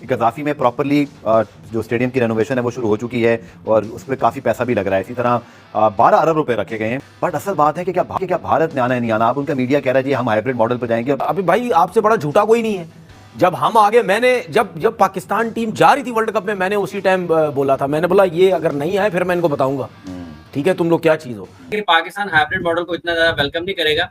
Gaddafi में properly जो stadium की रेनोवेशन है वो शुरू हो चुकी है और उस पर काफ़ी पैसा भी लग रहा है। इसी तरह 12 अरब रुपए रखे गए हैं। बट असल बात है कि क्या भारत ने आना है नहीं आना। अब उनका मीडिया कह रहा है जी हम हाइब्रिड मॉडल पर जाएंगे। अभी भाई आपसे बड़ा झूठा कोई नहीं है। जब हम आगे, मैंने जब पाकिस्तान टीम जा रही थी वर्ल्ड कप में, मैंने उसी टाइम बोला था, मैंने बोला ये अगर नहीं आए फिर मैं इनको बताऊंगा, ठीक है तुम लोग क्या चीज हो। पाकिस्तान हाइब्रिड मॉडल को इतना ज्यादा वेलकम नहीं करेगा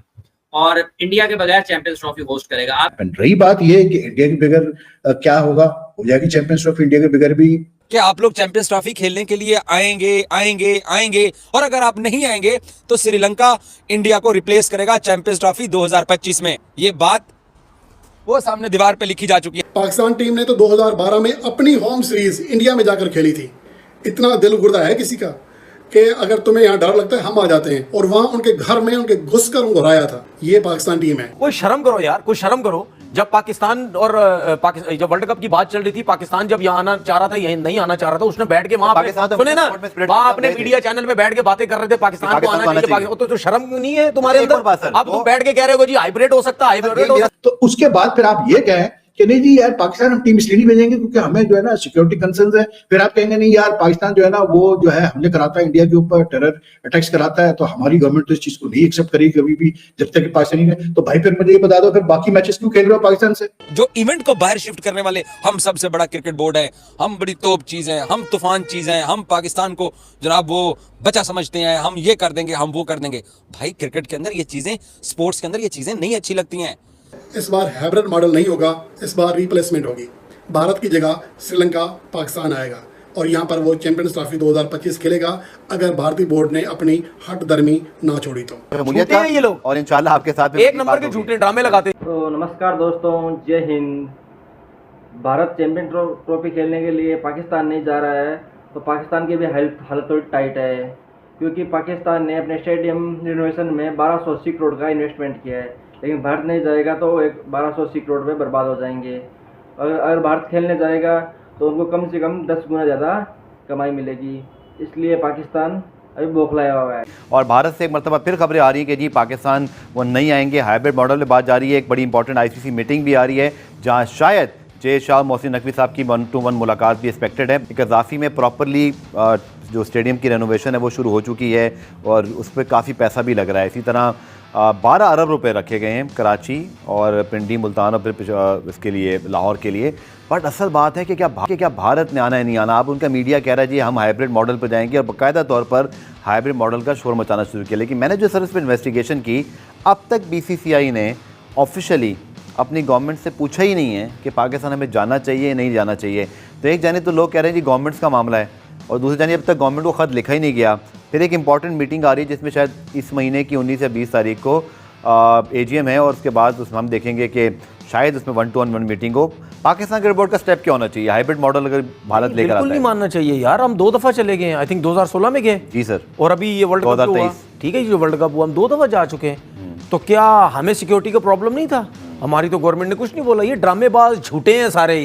और इंडिया के बगैर चैंपियंस ट्रॉफी होस्ट करेगा। आप रही बात ये कि इंडिया के बगैर क्या होगा, हो जाएगी चैंपियंस ट्रॉफी इंडिया के बगैर भी। क्या आप लोग चैंपियंस ट्रॉफी खेलने के लिए आएंगे और अगर आप नहीं आएंगे तो श्रीलंका इंडिया को रिप्लेस करेगा चैंपियंस ट्रॉफी 2025 में। ये बात वो सामने दीवार पे लिखी जा चुकी है। पाकिस्तान टीम ने तो 2012 में अपनी होम सीरीज इंडिया में जाकर खेली थी। इतना दिल गुर्दा है किसी का कि अगर तुम्हें यहाँ डर लगता है हम आ जाते हैं, और वहां उनके घर में उनके घुसकर उनको हराया था। ये पाकिस्तान टीम है। कोई शर्म करो यार, कोई शर्म करो। जब पाकिस्तान और जब वर्ल्ड कप की बात चल रही थी, पाकिस्तान जब यहाँ आना चाह रहा था, यहीं नहीं आना चाह रहा था, उसने बैठ के वहां सुने ना, वहां अपने मीडिया चैनल पे बैठ के बातें कर रहे थे पाकिस्तान को आना चाहिए। तो शर्म नहीं है तुम्हारे अंदर? अब तुम बैठ के कह रहे हो जी हाइब्रिड हो सकता है, हाइब्रिड हो सकता है। तो उसके बाद फिर आप ये कहें कि नहीं जी यार पाकिस्तान हम टीम इसलिए नहीं भेजेंगे क्योंकि हमें जो है ना सिक्योरिटी कंसर्न्स है। फिर आप कहेंगे नहीं यार पाकिस्तान जो है ना वो जो है हमले कराता है इंडिया के ऊपर, टेरर अटैक्स कराता है, तो हमारी गवर्नमेंट तो इस चीज को नहीं एक्सेप्ट करेगी कभी भी जब तक पाकिस्तानी है। तो भाई फिर मुझे ये बता दो फिर बाकी मैचेस क्यों खेल रहे हो पाकिस्तान से? जो इवेंट को बाहर शिफ्ट करने वाले, हम सबसे बड़ा क्रिकेट बोर्ड है, हम बड़ी तोप चीज है, हम तूफान चीज है, हम पाकिस्तान को जनाब वो बचा समझते हैं, हम ये कर देंगे, हम वो कर देंगे। भाई क्रिकेट के अंदर ये चीजें, स्पोर्ट्स के अंदर ये चीजें नहीं अच्छी लगती हैं। इस बार हाइब्रिड मॉडल नहीं होगा, इस बार रिप्लेसमेंट होगी। भारत की जगह श्रीलंका पाकिस्तान आएगा और यहाँ पर वो चैंपियंस ट्रॉफी 2025 खेलेगा अगर भारतीय बोर्ड ने अपनी हट दर्मी ना छोड़ी तो। झूठे हैं ये लोग और इंशाल्लाह आपके साथ एक नंबर के झूठे ड्रामे लगाते। तो नमस्कार दोस्तों, जय हिंद। भारत चैंपियन ट्रॉफी खेलने के लिए पाकिस्तान नहीं जा रहा है तो पाकिस्तान की भी हालत थोड़ी टाइट है, क्योंकि पाकिस्तान ने अपने स्टेडियम रिनोवेशन में 1280 करोड़ का इन्वेस्टमेंट किया है, लेकिन भारत नहीं जाएगा तो 1280 करोड़ रुपये बर्बाद हो जाएंगे। अगर भारत खेलने जाएगा तो उनको कम से कम 10 गुना ज़्यादा कमाई मिलेगी, इसलिए पाकिस्तान अभी बौखलाया हुआ है। और भारत से एक मरतबा फिर खबरें आ रही है कि जी पाकिस्तान वो नहीं आएंगे, हाइब्रिड मॉडल में बात जा रही है। एक बड़ी इंपॉर्टेंट आईसीसी मीटिंग भी आ रही है जहां शायद जे शाह मोहसिन नकवी साहब की 1-to-1 मुलाकात भी एक्सपेक्टेड है। गद्दाफी में प्रॉपरली जो स्टेडियम की रेनोवेशन है वो शुरू हो चुकी है और उस पर काफ़ी पैसा भी लग रहा है। इसी तरह 12 अरब रुपए रखे गए हैं कराची और पिंडी, मुल्तान और फिर इसके लिए लाहौर के लिए। बट असल बात है कि क्या भारत ने आना है नहीं आना। अब उनका मीडिया कह रहा है जी हम हाइब्रिड मॉडल पर जाएंगे और बाकायदा तौर पर हाइब्रिड मॉडल का शोर मचाना शुरू किया। लेकिन मैंने जो सर इस पर इन्वेस्टिगेशन की, अब तक BCCI ने ऑफिशियली अपनी गवर्नमेंट से पूछा ही नहीं है कि पाकिस्तान हमें जाना चाहिए नहीं जाना चाहिए। तो एक जाने तो लोग कह रहे हैं जी गवर्नमेंट्स का मामला है और दूसरी जाने अब तक गवर्नमेंट को ख़त लिखा ही नहीं गया। फिर एक इंपॉर्टेंट मीटिंग आ रही है जिसमें शायद इस महीने की 19 या 20 तारीख को AGM है और उसके बाद उसमें हम देखेंगे कि शायद उसमें 1-to-1 मीटिंग हो। पाकिस्तान क्रिकेट बोर्ड का स्टेप क्या होना चाहिए? हाइब्रिड मॉडल अगर भारत लेकर आता है, बिल्कुल नहीं मानना चाहिए यार। हम 2 दफ़ा चले गए हैं, आई थिंक 2016 में गए जी सर, और अभी ये वर्ल्ड कप हुआ, ठीक है, जो वर्ल्ड कप हुआ हम 2 दफ़ा जा चुके हैं। तो क्या हमें सिक्योरिटी का प्रॉब्लम नहीं था? हमारी तो गवर्नमेंट ने कुछ नहीं बोला। ये ड्रामेबाज झूठे हैं सारे,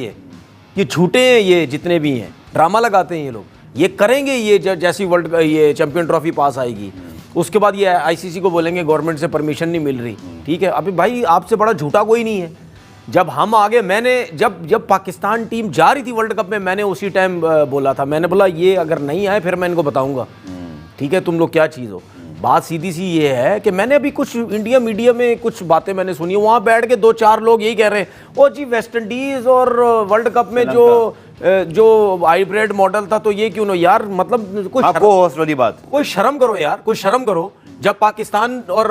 ये झूठे हैं, ये जितने भी हैं ड्रामा लगाते हैं ये लोग। ये करेंगे ये जैसी ये चैंपियन ट्रॉफी पास आएगी उसके बाद ये ICC को बोलेंगे गवर्नमेंट से परमिशन नहीं मिल रही, ठीक है। अभी भाई आपसे बड़ा झूठा कोई नहीं है। जब हम आगे, मैंने जब पाकिस्तान टीम जा रही थी वर्ल्ड कप में, मैंने उसी टाइम बोला था, मैंने बोला ये अगर नहीं आए फिर मैं इनको बताऊंगा, ठीक है, तुम लोग क्या चीज़ हो। बात सीधी सी ये है कि मैंने अभी कुछ इंडिया मीडिया में कुछ बातें मैंने सुनी, वहाँ बैठ के 2-4 लोग यही कह रहे हैं ओ जी वेस्ट इंडीज़ और वर्ल्ड कप में जो हाइब्रिड मॉडल था तो ये क्यों ना यार, मतलब कोई शर्म करो यार, कोई शर्म करो। जब पाकिस्तान और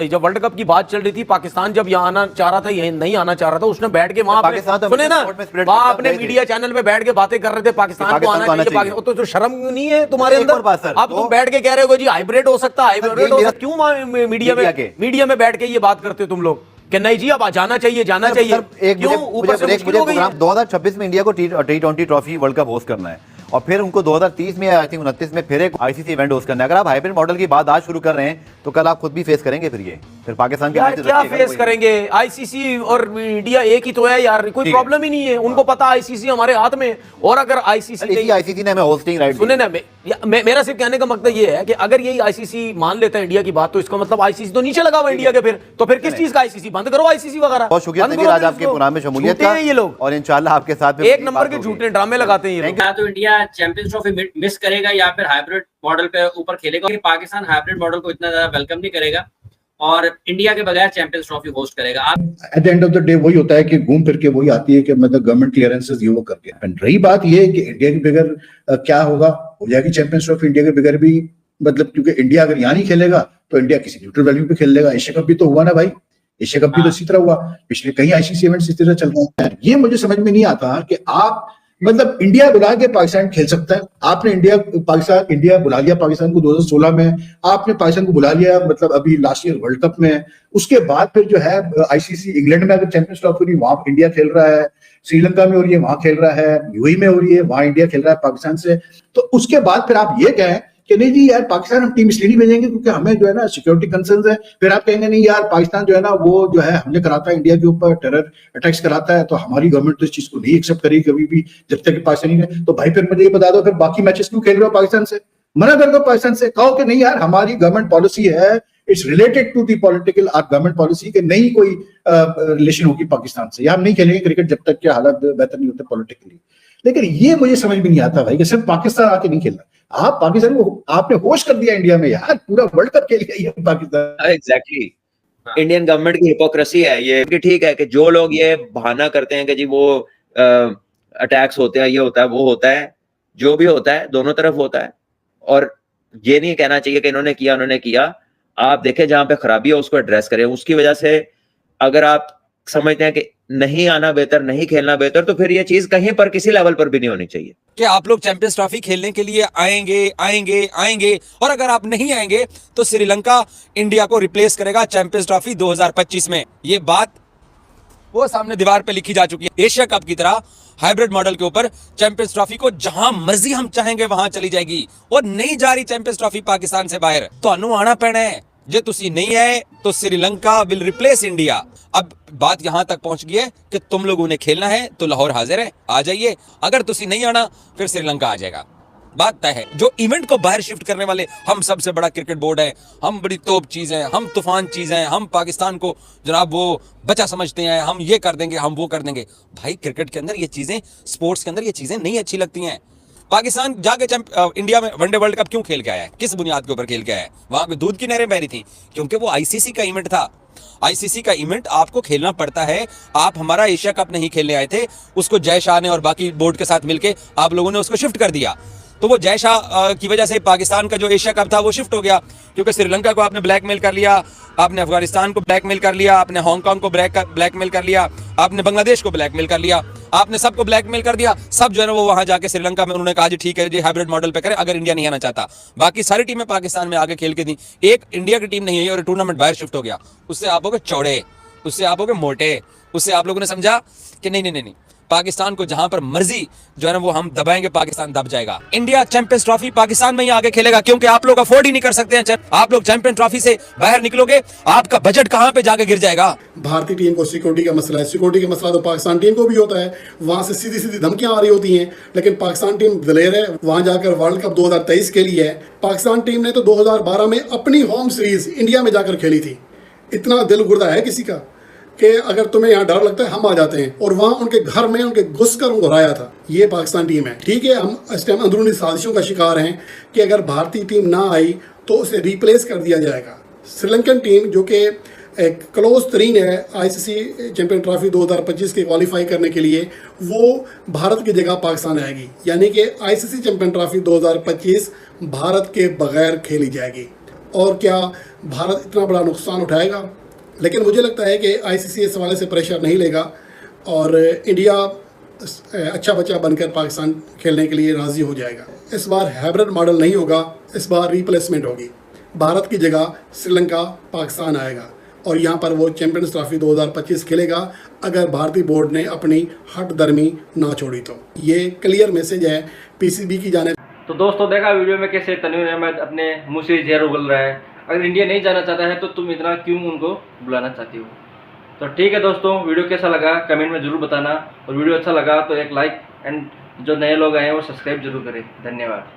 जब वर्ल्ड कप की बात चल रही थी, पाकिस्तान जब यहाँ आना चाह रहा था, यहीं नहीं आना चाह रहा था, उसने बैठ के वहां सुने ना, वहां अपने मीडिया चैनल पे बैठ के बातें कर रहे थे पाकिस्तान को आना चाहिए। तो शर्म नहीं है तुम्हारे अंदर? अब तुम बैठ के कह रहे हो जी हाइब्रिड हो सकता है, हाइब्रिड हो सकता। क्यों मीडिया में बैठ के ये बात करते हो तुम लोग कि नहीं जी अब जाना चाहिए, जाना चाहिए? क्यों? ऊपर से मुश्किल हो गई है। 2026 में इंडिया को T20 trophy world cup host करना है और फिर उनको 2030 में, आई थिंक 29 में फिर एक ICC इवेंट होस्ट करना है। अगर आप हाइब्रिड मॉडल की बात आज शुरू कर रहे हैं तो कल आप खुद भी फेस करेंगे फिर ये। फिर पाकिस्तान के यार मैचेस क्या रखिएगा, फेस कोई- करेंगे? आईसीसी और इंडिया एक ही तो है यार, कोई ठीक है। प्रॉब्लम ही नहीं है। उनको पता आईसीसी हमारे हाथ में, और अगर आईसीसी इसी आईसीसी ने हमें होस्टिंग राइट सुने ना, मेरा सिर्फ कहने का मकसद ये है कि अगर यही आईसीसी मान लेता है इंडिया की बात, तो इसका मतलब आईसीसी तो नीचे लगा हुआ इंडिया के, फिर किस चीज का आईसीसी? बंद करो आईसीसी वगैरह। बहुत शुक्रिया बंद तनवीर करो आज फिर आपके इसको। प्रोग्राम में शमूलियत झूठे का, हैं ये लोग, और इंशाल्लाह आपके साथ में एक बड़ी नंबर बात के होगी। झूठे ड्रामे लगाते हैं ये लोग। या तो इंडिया चैंपियंस ट्रॉफी मिस करेगा या फिर हाइब्रिड मॉडल पे ऊपर खेलेगा। पाकिस्तान हाइब्रिड मॉडल को इतना ज्यादा वेलकम नहीं करेगा और इंडिया के बगैर चैंपियंस ट्रॉफी होस्ट करेगा। आप at the end of the day वही होता है कि घूम फिर के वही आती है कि मतलब गवर्नमेंट क्लियरेंसेस ये वो करके। एंड रही बात ये है कि इंडिया के बगैर क्या होगा, हो जाएगी चैंपियंस ट्रॉफी इंडिया के बगैर भी, मतलब क्योंकि इंडिया अगर यहाँ नहीं खेलेगा तो इंडिया किसी न्यूट्रल वैल्यू पे खेल लेगा। एशिया कप भी तो हुआ ना भाई, एशिया कप भी तो इसी तरह हुआ, पिछले कई आईसीसी इवेंट्स इस तरह चल रहे हैं। ये मुझे समझ में नहीं आता कि आप मतलब इंडिया बुला के पाकिस्तान खेल सकता है। आपने इंडिया बुला लिया पाकिस्तान को 2016 में, आपने पाकिस्तान को बुला लिया मतलब अभी लास्ट ईयर वर्ल्ड कप में। उसके बाद फिर जो है आईसीसी इंग्लैंड में अगर चैंपियंस ट्रॉफी हो रही वहां इंडिया खेल रहा है, श्रीलंका में हो रही है वहां खेल रहा है, यूएई में हो रही है वहां इंडिया खेल रहा है पाकिस्तान से। तो उसके बाद फिर आप ये कहें कि नहीं जी यार पाकिस्तान हम टीम इसलिए नहीं भेजेंगे क्योंकि हमें जो है ना सिक्योरिटी कंसर्न्स है। फिर आप कहेंगे नहीं यार पाकिस्तान जो है ना वो जो है हमले कराता है इंडिया के ऊपर, टेरर अटैक्स कराता है, तो हमारी गवर्नमेंट तो इस चीज को नहीं एक्सेप्ट करेगी कभी भी जब तक पाकिस्तानी है। तो भाई फिर मुझे ये बता दो फिर बाकी मैचेस क्यों खेल रहे हो पाकिस्तान से? मना कर दो पाकिस्तान से, कहो कि नहीं यार हमारी गवर्नमेंट पॉलिसी है, it's related to the political government policy के नहीं कोई रिलेशन होगी पाकिस्तान से, या हम नहीं खेलेंगे क्रिकेट जब तक के हालात बेहतर नहीं होते पॉलिटिकली। लेकिन ये मुझे समझ में नहीं आता भाई कि सिर्फ पाकिस्तान आके नहीं खेलना। आप पाकिस्तान को आपने होस्ट कर दिया इंडिया में यार, पूरा वर्ल्ड कप खेल लिया ये पाकिस्तान। एग्जैक्टली इंडियन गवर्नमेंट की हिपोक्रेसी है ये कि ठीक है कि जो लोग ये बहाना करते हैं कि जी वो अटैक्स होते हैं, ये होता है वो होता है, जो भी होता है दोनों तरफ होता है। और ये नहीं कहना चाहिए कि इन्होंने किया उन्होंने किया। आप देखें जहां पे खराबी है उसको एड्रेस करें। उसकी वजह से अगर आप समझते हैं कि नहीं आना बेहतर, नहीं खेलना बेहतर, तो फिर ये चीज कहीं पर किसी लेवल पर भी नहीं होनी चाहिए कि आप लोग चैंपियंस ट्रॉफी खेलने के लिए आएंगे और अगर आप नहीं आएंगे तो श्रीलंका इंडिया को रिप्लेस करेगा चैंपियंस ट्रॉफी 2025 में। ये बात वो सामने दीवार पे लिखी जा चुकी है। एशिया कप की तरह हाइब्रिड मॉडल के ऊपर चैंपियंस ट्रॉफी को जहां मर्जी हम चाहेंगे वहां चली जाएगी और नहीं जा रही चैंपियंस ट्रॉफी पाकिस्तान से बाहर। तो आना पैना है, जे तुसी नहीं आए तो श्रीलंका विल रिप्लेस इंडिया। अब बात यहां तक पहुंच गई है कि तुम लोगों ने खेलना है तो लाहौर हाजिर है, आ जाइए। अगर तुसी नहीं आना फिर श्रीलंका आ जाएगा। बात तय है। जो इवेंट को बाहर शिफ्ट करने वाले हम सबसे बड़ा क्रिकेट बोर्ड है, हम बड़ी तोप चीज हैं, हम तूफान चीज हैं, हम पाकिस्तान को जनाब वो बचा समझते हैं, हम ये कर देंगे हम वो कर देंगे। भाई क्रिकेट के अंदर ये चीजें, स्पोर्ट्स के अंदर ये चीजें नहीं अच्छी लगती हैं। पाकिस्तान जाके इंडिया में वनडे वर्ल्ड कप क्यों खेल के आया है? किस बुनियाद के ऊपर खेल के आया है? वहां पे दूध की नहरें बह रही थी क्योंकि वो आईसीसी का इवेंट था। आईसीसी का इवेंट आपको खेलना पड़ता है। आप हमारा एशिया कप नहीं खेलने आए थे, उसको जय शाह ने और बाकी बोर्ड के साथ मिलके आप लोगों ने उसको शिफ्ट कर दिया। तो वो जय शाह की वजह से पाकिस्तान का जो एशिया कप था वो शिफ्ट हो गया, क्योंकि श्रीलंका को आपने ब्लैकमेल कर लिया, आपने अफगानिस्तान को ब्लैकमेल कर लिया, आपने हांगकांग को ब्लैकमेल कर लिया, आपने बांग्लादेश को ब्लैकमेल कर लिया, आपने सबको ब्लैकमेल कर दिया। सब जो है ना वो वहां जाके श्रीलंका में उन्होंने कहा जी ठीक है जी हाइब्रिड मॉडल पे करें अगर इंडिया नहीं आना चाहता। बाकी सारी टीमें पाकिस्तान में आगे खेल के थी, एक इंडिया की टीम नहीं है और टूर्नामेंट बाहर शिफ्ट हो गया। उससे आप हो गए चौड़े, उससे आप हो गए मोटे, उससे आप लोगों ने समझा कि नहीं पाकिस्तान को जहां पर मर्जी जो है ना वो हम दबाएंगे पाकिस्तान दब जाएगा। इंडिया चैंपियंस ट्रॉफी पाकिस्तान में ही आगे खेलेगा क्योंकि आप लोग अफोर्ड ही नहीं कर सकते हैं। आप लोग चैंपियन ट्रॉफी से बाहर निकलोगे, आपका बजट कहां पे जाके गिर जाएगा। भारतीय टीम को सिक्योरिटी का मसला है, सिक्योरिटी का मसला तो पाकिस्तान टीम को भी होता है। वहां से सीधी सीधी धमकियां आ रही होती हैं, लेकिन पाकिस्तान टीम दिलेर है, वहां जाकर वर्ल्ड कप 2023 के लिए है। पाकिस्तान टीम ने तो 2012 में अपनी होम सीरीज इंडिया में जाकर खेली थी। इतना दिल गुर्दा है किसी का कि अगर तुम्हें यहाँ डर लगता है हम आ जाते हैं, और वहां उनके घर में उनके घुसकर उनको हराया था। ये पाकिस्तान टीम है। ठीक है, हम इस टाइम अंदरूनी साजिशों का शिकार हैं कि अगर भारतीय टीम ना आई तो उसे रिप्लेस कर दिया जाएगा। श्रीलंकन टीम जो कि एक क्लोज तरीन है आईसीसी चैंपियन ट्रॉफी 2025 के क्वालिफाई करने के लिए, वो भारत की जगह पाकिस्तान आएगी। यानी कि आईसीसी चैंपियन ट्रॉफी 2025 भारत के बगैर खेली जाएगी। और क्या भारत इतना बड़ा नुकसान उठाएगा? लेकिन मुझे लगता है कि आईसीसी इस हवाले से प्रेशर नहीं लेगा और इंडिया अच्छा बच्चा बनकर पाकिस्तान खेलने के लिए राज़ी हो जाएगा। इस बार हाइब्रिड मॉडल नहीं होगा, इस बार रिप्लेसमेंट होगी। भारत की जगह श्रीलंका पाकिस्तान आएगा और यहाँ पर वो चैंपियंस ट्रॉफी 2025 खेलेगा अगर भारतीय बोर्ड ने अपनी हट दर्मी ना छोड़ी तो। ये क्लियर मैसेज है पीसीबी की जानिब। तो दोस्तों देखा वीडियो में कैसे तनवीर अहमद अपने मुंह से जहर उगल रहा है। अगर इंडिया नहीं जाना चाहता है तो तुम इतना क्यों उनको बुलाना चाहती हो। तो ठीक है दोस्तों, वीडियो कैसा लगा कमेंट में ज़रूर बताना, और वीडियो अच्छा लगा तो एक लाइक, एंड जो नए लोग आए हैं वो सब्सक्राइब जरूर करें। धन्यवाद।